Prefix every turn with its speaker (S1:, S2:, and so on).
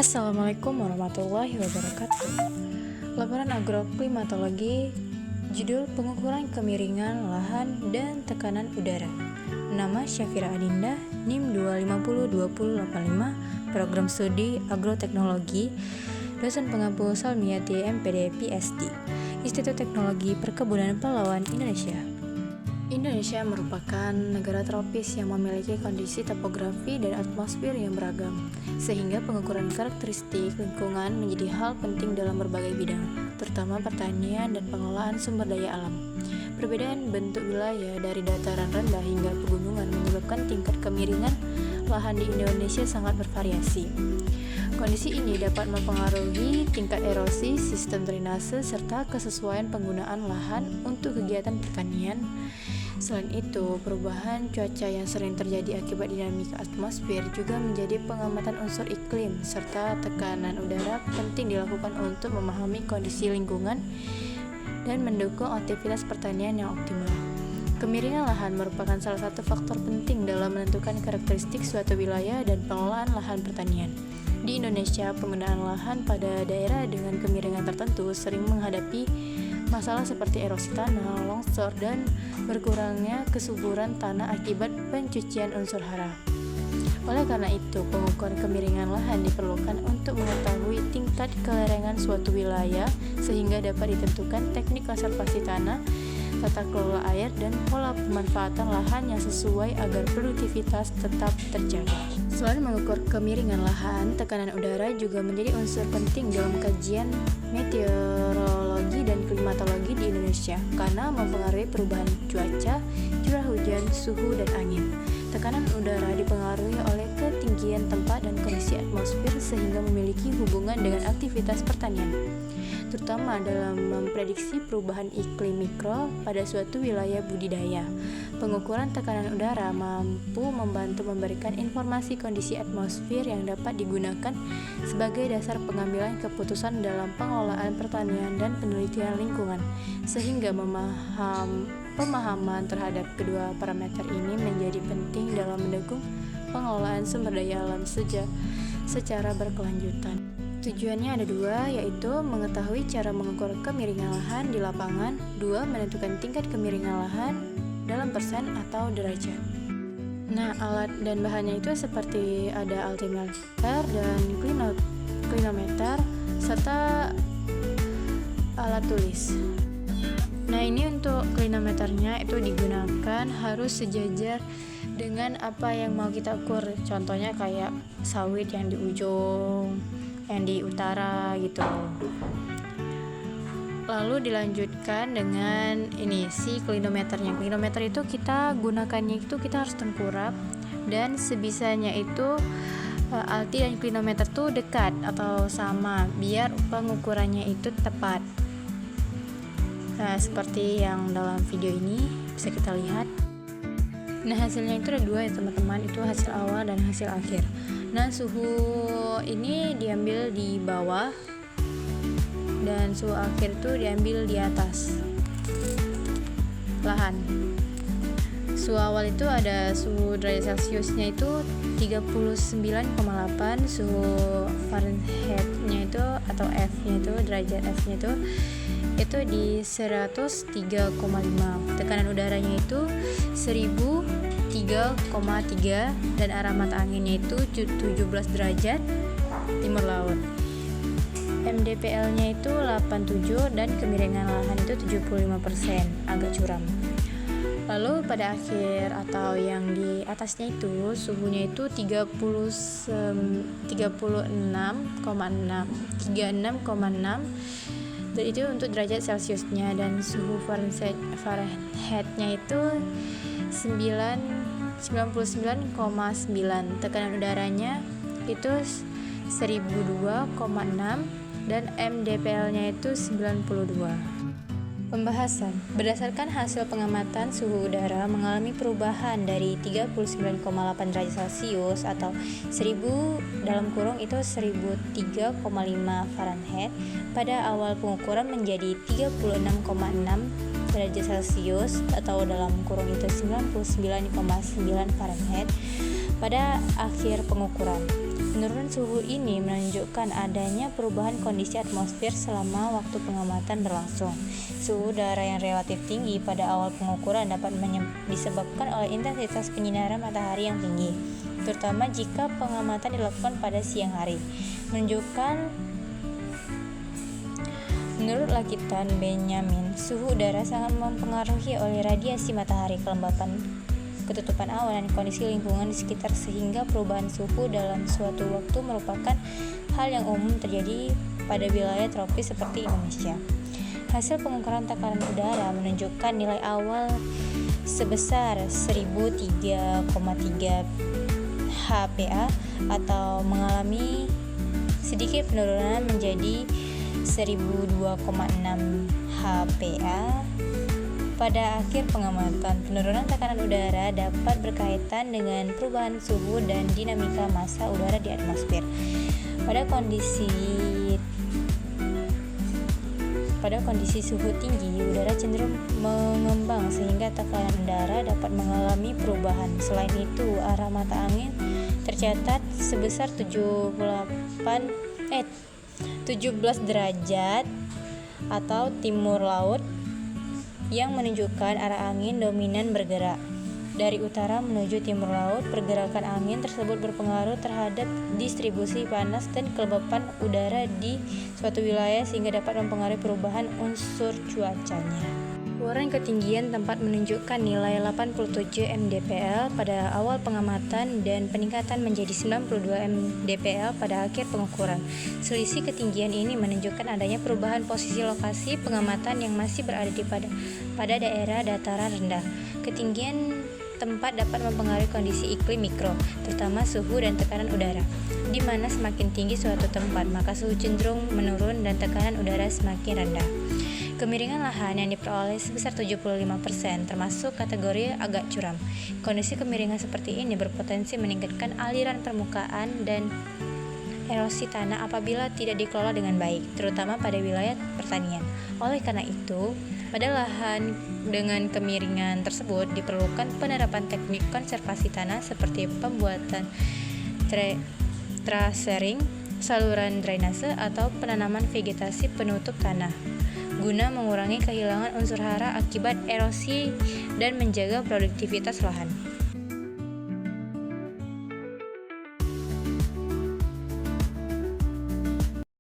S1: Assalamualaikum warahmatullahi wabarakatuh. Laporan agroklimatologi, judul pengukuran kemiringan lahan dan tekanan udara. Nama Syafira Adinda, NIM 2502085, Program Studi Agroteknologi, dosen pengampu Salmiati MPD PhD, Institut Teknologi Perkebunan Pahlawan Indonesia. Indonesia merupakan negara tropis yang memiliki kondisi topografi dan atmosfer yang beragam, sehingga pengukuran karakteristik lingkungan menjadi hal penting dalam berbagai bidang, terutama pertanian dan pengelolaan sumber daya alam. Perbedaan bentuk wilayah dari dataran rendah hingga pegunungan menyebabkan tingkat kemiringan lahan di Indonesia sangat bervariasi. Kondisi ini dapat mempengaruhi tingkat erosi, sistem drainase, serta kesesuaian penggunaan lahan untuk kegiatan pertanian. Selain itu, perubahan cuaca yang sering terjadi akibat dinamika atmosfer juga menjadi pengamatan unsur iklim, serta tekanan udara penting dilakukan untuk memahami kondisi lingkungan dan mendukung aktivitas pertanian yang optimal. Kemiringan lahan merupakan salah satu faktor penting dalam menentukan karakteristik suatu wilayah dan pengelolaan lahan pertanian. Di Indonesia, penggunaan lahan pada daerah dengan kemiringan tertentu sering menghadapi masalah seperti erosi tanah, longsor, dan berkurangnya kesuburan tanah akibat pencucian unsur hara. Oleh karena itu, pengukuran kemiringan lahan diperlukan untuk mengetahui tingkat kelerengan suatu wilayah sehingga dapat ditentukan teknik konservasi tanah, tata kelola air, dan pola pemanfaatan lahan yang sesuai agar produktivitas tetap terjaga. Selain mengukur kemiringan lahan, tekanan udara juga menjadi unsur penting dalam kajian meteorologi dan klimatologi di Indonesia karena mempengaruhi perubahan cuaca, curah hujan, suhu, dan angin. Tekanan udara dipengaruhi oleh ketinggian tempat dan kondisi atmosfer sehingga memiliki hubungan dengan aktivitas pertanian, terutama dalam memprediksi perubahan iklim mikro pada suatu wilayah budidaya. Pengukuran tekanan udara mampu membantu memberikan informasi kondisi atmosfer yang dapat digunakan sebagai dasar pengambilan keputusan dalam pengelolaan pertanian dan penelitian lingkungan, sehingga pemahaman terhadap kedua parameter ini menjadi penting dalam mendukung pengelolaan sumber daya alam secara berkelanjutan. Tujuannya ada dua, yaitu mengetahui cara mengukur kemiringan lahan di lapangan. Dua, menentukan tingkat kemiringan lahan dalam persen atau derajat. Nah, alat dan bahannya itu seperti ada altimeter dan klinometer serta alat tulis. Nah, ini untuk klinometernya itu digunakan harus sejajar dengan apa yang mau kita ukur. Contohnya kayak sawit yang di ujung, yang di utara gitu. Lalu dilanjutkan dengan ini si klinometernya. Klinometer itu kita gunakannya itu kita harus tengkurap dan sebisanya itu alti dan klinometer tuh dekat atau sama biar pengukurannya itu tepat. Nah, seperti yang dalam video ini bisa kita lihat. Nah, hasilnya itu ada dua ya teman-teman, itu hasil awal dan hasil akhir. Nah, suhu ini diambil di bawah dan suhu akhir itu diambil di atas lahan. Suhu awal itu ada suhu derajat Celciusnya itu 39,8, suhu Fahrenheitnya itu atau F-nya itu derajat F-nya itu di 103,5. Tekanan udaranya itu 1003,3 dan arah mata anginnya itu 17 derajat timur laut. MDPL-nya itu 87 dan kemiringan lahan itu 75%, agak curam. Lalu pada akhir atau yang di atasnya itu suhunya itu 36,6 dan itu untuk derajat Celciusnya, dan suhu Fahrenheitnya itu 99,9. Tekanan udaranya itu 1002,6 dan MDPL-nya itu 92. Pembahasan. Berdasarkan hasil pengamatan, suhu udara mengalami perubahan dari 39,8 derajat Celcius atau 1000 dalam kurung itu 1003,5 Fahrenheit pada awal pengukuran menjadi 36,6 derajat Celcius atau dalam kurung itu 99,9 Fahrenheit pada akhir pengukuran. Penurunan suhu ini menunjukkan adanya perubahan kondisi atmosfer selama waktu pengamatan berlangsung. Suhu udara yang relatif tinggi pada awal pengukuran dapat disebabkan oleh intensitas penyinaran matahari yang tinggi, terutama jika pengamatan dilakukan pada siang hari. Menurut Lakitan Benyamin, suhu udara sangat mempengaruhi oleh radiasi matahari, kelembapan ketutupan awan, dan kondisi lingkungan di sekitar, sehingga perubahan suhu dalam suatu waktu merupakan hal yang umum terjadi pada wilayah tropis seperti Indonesia. Hasil pengukuran tekanan udara menunjukkan nilai awal sebesar 1003,3 HPA atau mengalami sedikit penurunan menjadi 1002,6 HPA pada akhir pengamatan. Penurunan tekanan udara dapat berkaitan dengan perubahan suhu dan dinamika massa udara di atmosfer. Pada kondisi suhu tinggi, udara cenderung mengembang sehingga tekanan udara dapat mengalami perubahan. Selain itu, arah mata angin tercatat sebesar 17 derajat atau timur laut, yang menunjukkan arah angin dominan bergerak dari utara menuju timur laut. Pergerakan angin tersebut berpengaruh terhadap distribusi panas dan kelembapan udara di suatu wilayah sehingga dapat mempengaruhi perubahan unsur cuacanya. Keluaran ketinggian tempat menunjukkan nilai 87 mdpl pada awal pengamatan dan peningkatan menjadi 92 mdpl pada akhir pengukuran. Selisih ketinggian ini menunjukkan adanya perubahan posisi lokasi pengamatan yang masih berada pada daerah dataran rendah. Ketinggian tempat dapat mempengaruhi kondisi iklim mikro, terutama suhu dan tekanan udara, di mana semakin tinggi suatu tempat, maka suhu cenderung menurun dan tekanan udara semakin rendah. Kemiringan lahan yang diperoleh sebesar 75%, termasuk kategori agak curam. Kondisi kemiringan seperti ini berpotensi meningkatkan aliran permukaan dan erosi tanah apabila tidak dikelola dengan baik, terutama pada wilayah pertanian. Oleh karena itu, pada lahan dengan kemiringan tersebut diperlukan penerapan teknik konservasi tanah seperti pembuatan trasering, saluran drainase, atau penanaman vegetasi penutup tanah, guna mengurangi kehilangan unsur hara akibat erosi dan menjaga produktivitas lahan.